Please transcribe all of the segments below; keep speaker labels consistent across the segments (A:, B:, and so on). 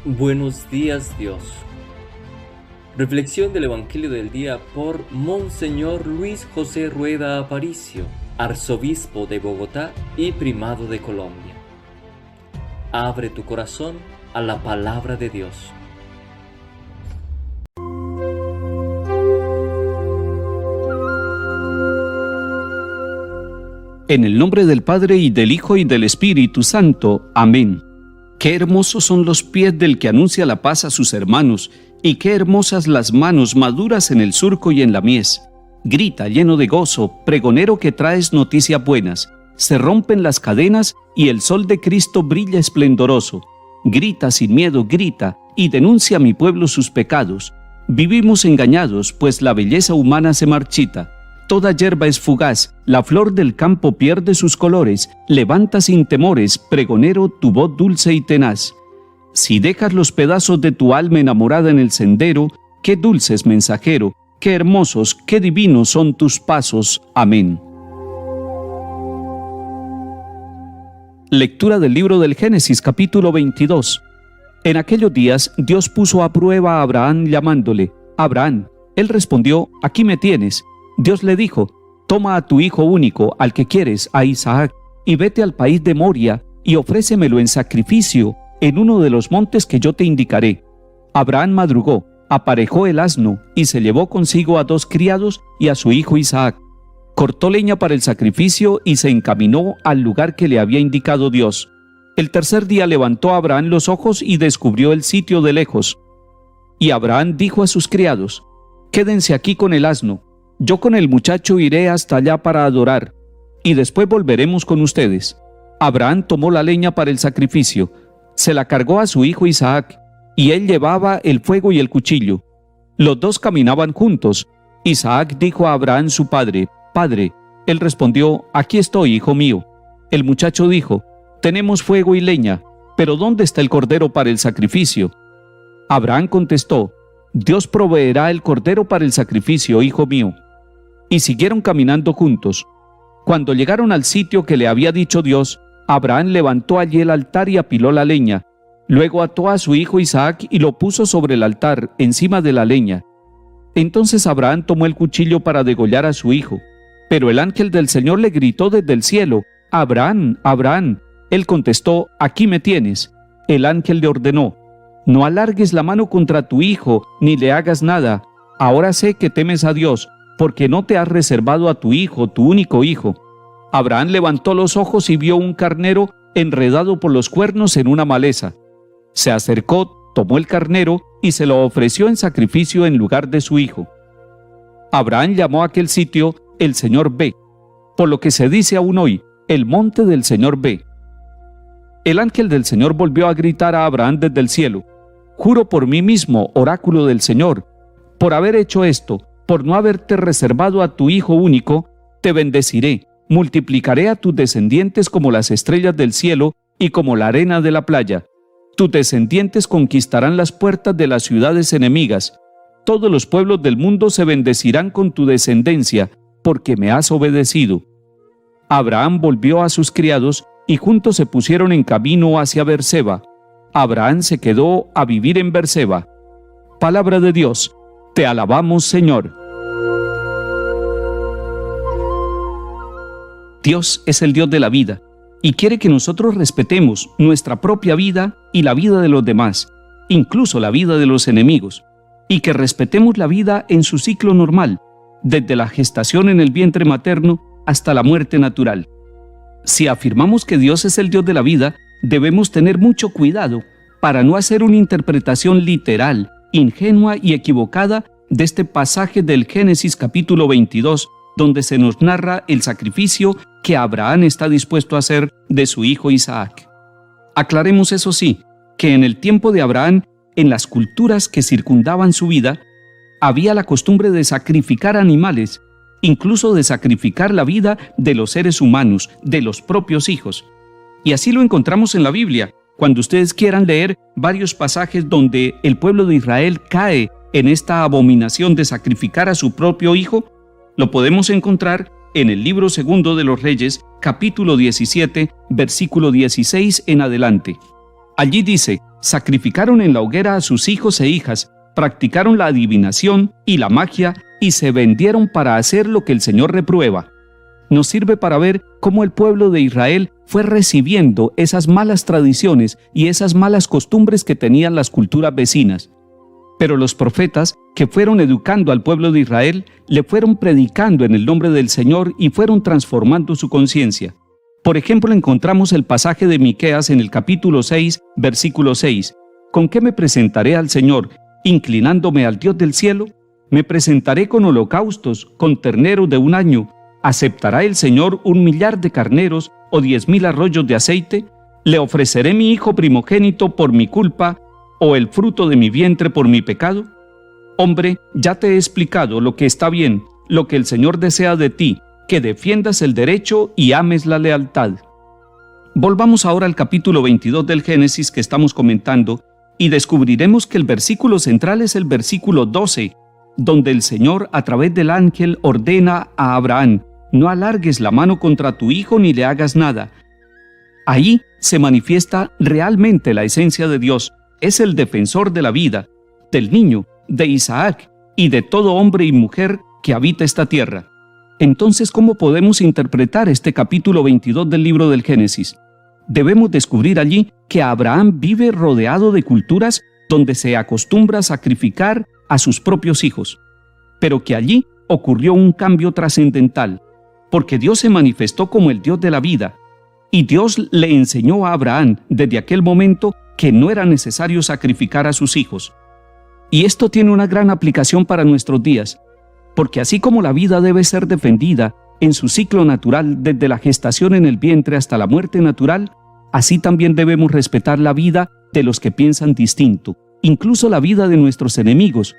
A: Buenos días, Dios. Reflexión del Evangelio del día por Monseñor Luis José Rueda Aparicio, arzobispo de Bogotá y primado de Colombia. Abre tu corazón a la palabra de Dios.
B: En el nombre del Padre, y del Hijo, y del Espíritu Santo. Amén. Qué hermosos son los pies del que anuncia la paz a sus hermanos, y qué hermosas las manos maduras en el surco y en la mies. Grita lleno de gozo, pregonero que traes noticias buenas. Se rompen las cadenas y el sol de Cristo brilla esplendoroso. Grita sin miedo, grita, y denuncia a mi pueblo sus pecados. Vivimos engañados, pues la belleza humana se marchita. Toda hierba es fugaz, la flor del campo pierde sus colores. Levanta sin temores, pregonero, tu voz dulce y tenaz. Si dejas los pedazos de tu alma enamorada en el sendero, qué dulces, mensajero, qué hermosos, qué divinos son tus pasos. Amén. Lectura del libro del Génesis, capítulo 22. En aquellos días, Dios puso a prueba a Abraham llamándole: Abraham. Él respondió: aquí me tienes. Dios le dijo: toma a tu hijo único, al que quieres, a Isaac, y vete al país de Moria, y ofrécemelo en sacrificio en uno de los montes que yo te indicaré. Abraham madrugó, aparejó el asno, y se llevó consigo a 2 criados y a su hijo Isaac. Cortó leña para el sacrificio y se encaminó al lugar que le había indicado Dios. El tercer día levantó Abraham los ojos y descubrió el sitio de lejos. Y Abraham dijo a sus criados: quédense aquí con el asno. Yo con el muchacho iré hasta allá para adorar, y después volveremos con ustedes. Abraham tomó la leña para el sacrificio, se la cargó a su hijo Isaac, y él llevaba el fuego y el cuchillo. Los dos caminaban juntos. Isaac dijo a Abraham su padre: Padre. Él respondió: aquí estoy, hijo mío. El muchacho dijo: tenemos fuego y leña, pero ¿dónde está el cordero para el sacrificio? Abraham contestó: Dios proveerá el cordero para el sacrificio, hijo mío. Y siguieron caminando juntos. Cuando llegaron al sitio que le había dicho Dios, Abraham levantó allí el altar y apiló la leña. Luego ató a su hijo Isaac y lo puso sobre el altar, encima de la leña. Entonces Abraham tomó el cuchillo para degollar a su hijo. Pero el ángel del Señor le gritó desde el cielo: Abraham, Abraham. Él contestó: aquí me tienes. El ángel le ordenó: no alargues la mano contra tu hijo, ni le hagas nada. Ahora sé que temes a Dios, porque no te has reservado a tu hijo, tu único hijo. Abraham levantó los ojos y vio un carnero enredado por los cuernos en una maleza. Se acercó, tomó el carnero y se lo ofreció en sacrificio en lugar de su hijo. Abraham llamó a aquel sitio: el Señor ve, por lo que se dice aún hoy: el monte del Señor ve. El ángel del Señor volvió a gritar a Abraham desde el cielo: juro por mí mismo, oráculo del Señor, por haber hecho esto, por no haberte reservado a tu hijo único, te bendeciré, multiplicaré a tus descendientes como las estrellas del cielo y como la arena de la playa. Tus descendientes conquistarán las puertas de las ciudades enemigas. Todos los pueblos del mundo se bendecirán con tu descendencia, porque me has obedecido. Abraham volvió a sus criados y juntos se pusieron en camino hacia Berseba. Abraham se quedó a vivir en Berseba. Palabra de Dios. Te alabamos, Señor. Dios es el Dios de la vida y quiere que nosotros respetemos nuestra propia vida y la vida de los demás, incluso la vida de los enemigos, y que respetemos la vida en su ciclo normal, desde la gestación en el vientre materno hasta la muerte natural. Si afirmamos que Dios es el Dios de la vida, debemos tener mucho cuidado para no hacer una interpretación literal, ingenua y equivocada de este pasaje del Génesis capítulo 22, donde se nos narra el sacrificio que Abraham está dispuesto a hacer de su hijo Isaac. Aclaremos, eso sí, que en el tiempo de Abraham, en las culturas que circundaban su vida, había la costumbre de sacrificar animales, incluso de sacrificar la vida de los seres humanos, de los propios hijos. Y así lo encontramos en la Biblia. Cuando ustedes quieran leer varios pasajes donde el pueblo de Israel cae en esta abominación de sacrificar a su propio hijo, lo podemos encontrar en el libro segundo de los Reyes, capítulo 17, versículo 16 en adelante. Allí dice: sacrificaron en la hoguera a sus hijos e hijas, practicaron la adivinación y la magia y se vendieron para hacer lo que el Señor reprueba. Nos sirve para ver cómo el pueblo de Israel fue recibiendo esas malas tradiciones y esas malas costumbres que tenían las culturas vecinas. Pero los profetas que fueron educando al pueblo de Israel le fueron predicando en el nombre del Señor y fueron transformando su conciencia. Por ejemplo, encontramos el pasaje de Miqueas en el capítulo 6, versículo 6. ¿Con qué me presentaré al Señor, inclinándome al Dios del cielo? Me presentaré con holocaustos, con terneros de un año. ¿Aceptará el Señor 1,000,000 de carneros o 10,000 arroyos de aceite? ¿Le ofreceré mi hijo primogénito por mi culpa o el fruto de mi vientre por mi pecado? Hombre, ya te he explicado lo que está bien, lo que el Señor desea de ti, que defiendas el derecho y ames la lealtad. Volvamos ahora al capítulo 22 del Génesis que estamos comentando y descubriremos que el versículo central es el versículo 12, donde el Señor a través del ángel ordena a Abraham: no alargues la mano contra tu hijo ni le hagas nada. Ahí se manifiesta realmente la esencia de Dios. Es el defensor de la vida, del niño, de Isaac y de todo hombre y mujer que habita esta tierra. Entonces, ¿cómo podemos interpretar este capítulo 22 del libro del Génesis? Debemos descubrir allí que Abraham vive rodeado de culturas donde se acostumbra a sacrificar a sus propios hijos, pero que allí ocurrió un cambio trascendental, porque Dios se manifestó como el Dios de la vida, y Dios le enseñó a Abraham desde aquel momento que no era necesario sacrificar a sus hijos. Y esto tiene una gran aplicación para nuestros días, porque así como la vida debe ser defendida en su ciclo natural desde la gestación en el vientre hasta la muerte natural, así también debemos respetar la vida de los que piensan distinto, incluso la vida de nuestros enemigos.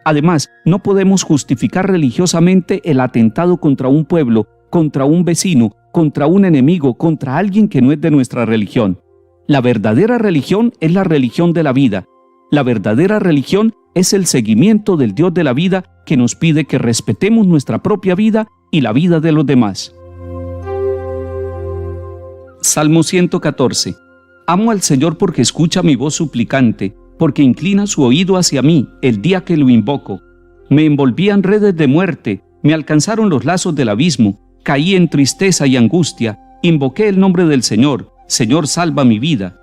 B: Además, no podemos justificar religiosamente el atentado contra un pueblo, contra un vecino, contra un enemigo, contra alguien que no es de nuestra religión. La verdadera religión es la religión de la vida. La verdadera religión es el seguimiento del Dios de la vida que nos pide que respetemos nuestra propia vida y la vida de los demás. Salmo 114. Amo al Señor porque escucha mi voz suplicante, porque inclina su oído hacia mí el día que lo invoco. Me envolvían redes de muerte, me alcanzaron los lazos del abismo, caí en tristeza y angustia, invoqué el nombre del Señor. Señor, salva mi vida.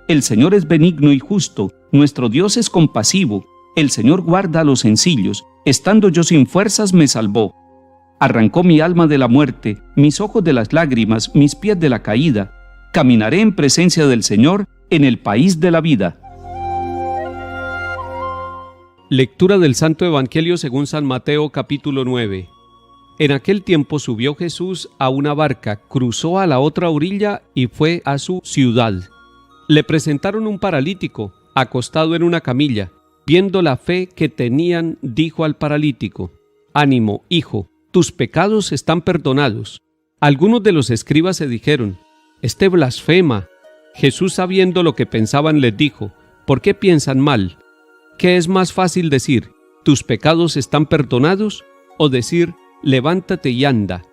B: El Señor es benigno y justo, nuestro Dios es compasivo. El Señor guarda a los sencillos, estando yo sin fuerzas me salvó. Arrancó mi alma de la muerte, mis ojos de las lágrimas, mis pies de la caída. Caminaré en presencia del Señor en el país de la vida.
C: Lectura del Santo Evangelio según San Mateo, capítulo 9. En aquel tiempo subió Jesús a una barca, cruzó a la otra orilla y fue a su ciudad. Le presentaron un paralítico, acostado en una camilla. Viendo la fe que tenían, dijo al paralítico: «Ánimo, hijo, tus pecados están perdonados». Algunos de los escribas se dijeron: «Este blasfema». Jesús, sabiendo lo que pensaban, les dijo: «¿Por qué piensan mal? ¿Qué es más fácil decir, tus pecados están perdonados, o decir, levántate y anda?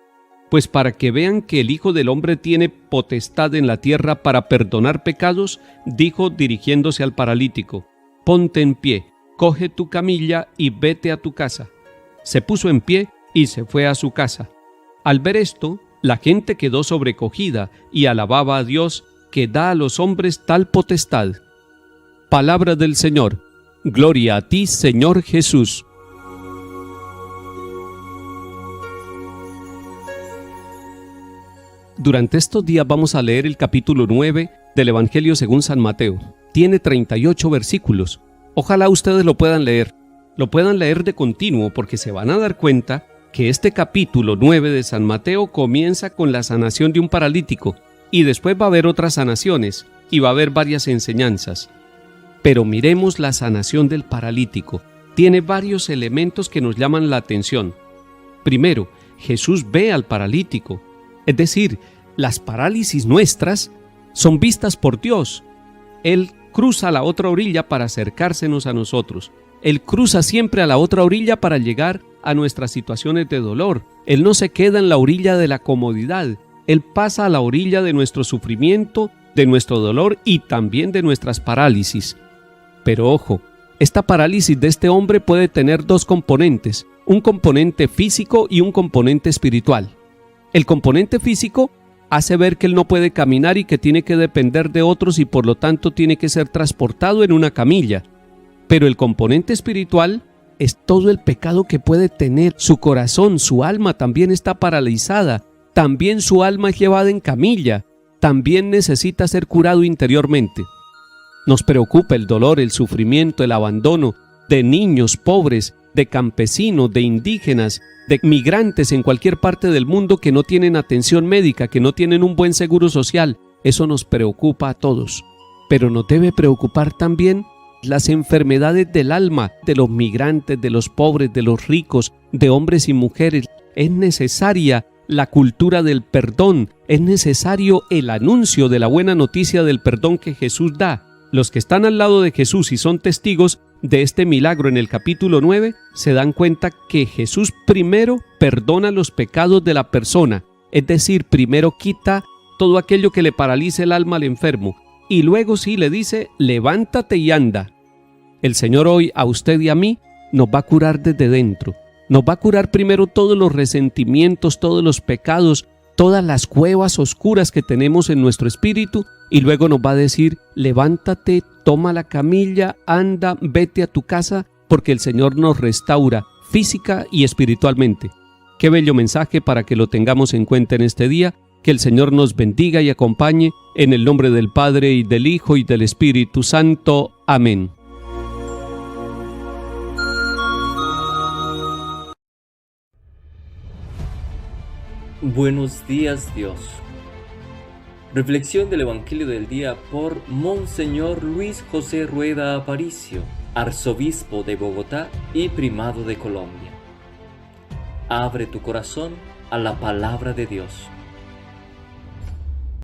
C: Pues para que vean que el Hijo del Hombre tiene potestad en la tierra para perdonar pecados», dijo dirigiéndose al paralítico: «Ponte en pie, coge tu camilla y vete a tu casa». Se puso en pie y se fue a su casa. Al ver esto, la gente quedó sobrecogida y alababa a Dios, que da a los hombres tal potestad. Palabra del Señor. Gloria a ti, Señor Jesús. Durante estos días vamos a leer el capítulo 9 del Evangelio según San Mateo. Tiene 38 versículos. Ojalá ustedes lo puedan leer de continuo, porque se van a dar cuenta que este capítulo 9 de San Mateo comienza con la sanación de un paralítico, y después va a haber otras sanaciones, y va a haber varias enseñanzas. Pero miremos la sanación del paralítico. Tiene varios elementos que nos llaman la atención. Primero, Jesús ve al paralítico, es decir, las parálisis nuestras son vistas por Dios. Él cruza a la otra orilla para acercársenos a nosotros. Él cruza siempre a la otra orilla para llegar a nuestras situaciones de dolor. Él no se queda en la orilla de la comodidad. Él pasa a la orilla de nuestro sufrimiento de nuestro dolor y también de nuestras parálisis. Pero ojo, esta parálisis de este hombre puede tener dos componentes, un componente físico y un componente espiritual. El componente físico hace ver que él no puede caminar y que tiene que depender de otros y por lo tanto tiene que ser transportado en una camilla. Pero el componente espiritual es todo el pecado que puede tener su corazón, su alma también está paralizada, también su alma es llevada en camilla, también necesita ser curado interiormente. Nos preocupa el dolor, el sufrimiento, el abandono de niños pobres, de campesinos, de indígenas, de migrantes en cualquier parte del mundo que no tienen atención médica, que no tienen un buen seguro social. Eso nos preocupa a todos. Pero nos debe preocupar también las enfermedades del alma, de los migrantes, de los pobres, de los ricos, de hombres y mujeres. Es necesaria la cultura del perdón, es necesario el anuncio de la buena noticia del perdón que Jesús da. Los que están al lado de Jesús y son testigos de este milagro en el capítulo 9 se dan cuenta que Jesús primero perdona los pecados de la persona, es decir, primero quita todo aquello que le paralice el alma al enfermo y luego sí le dice, levántate y anda. El Señor hoy a usted y a mí nos va a curar desde dentro, nos va a curar primero todos los resentimientos, todos los pecados, todas las cuevas oscuras que tenemos en nuestro espíritu y luego nos va a decir, levántate, toma la camilla, anda, vete a tu casa, porque el Señor nos restaura física y espiritualmente. Qué bello mensaje para que lo tengamos en cuenta en este día, que el Señor nos bendiga y acompañe, en el nombre del Padre y del Hijo y del Espíritu Santo. Amén.
A: Buenos días, Dios. Reflexión del Evangelio del día por Monseñor Luis José Rueda Aparicio, arzobispo de Bogotá y primado de Colombia. Abre tu corazón a la palabra de Dios.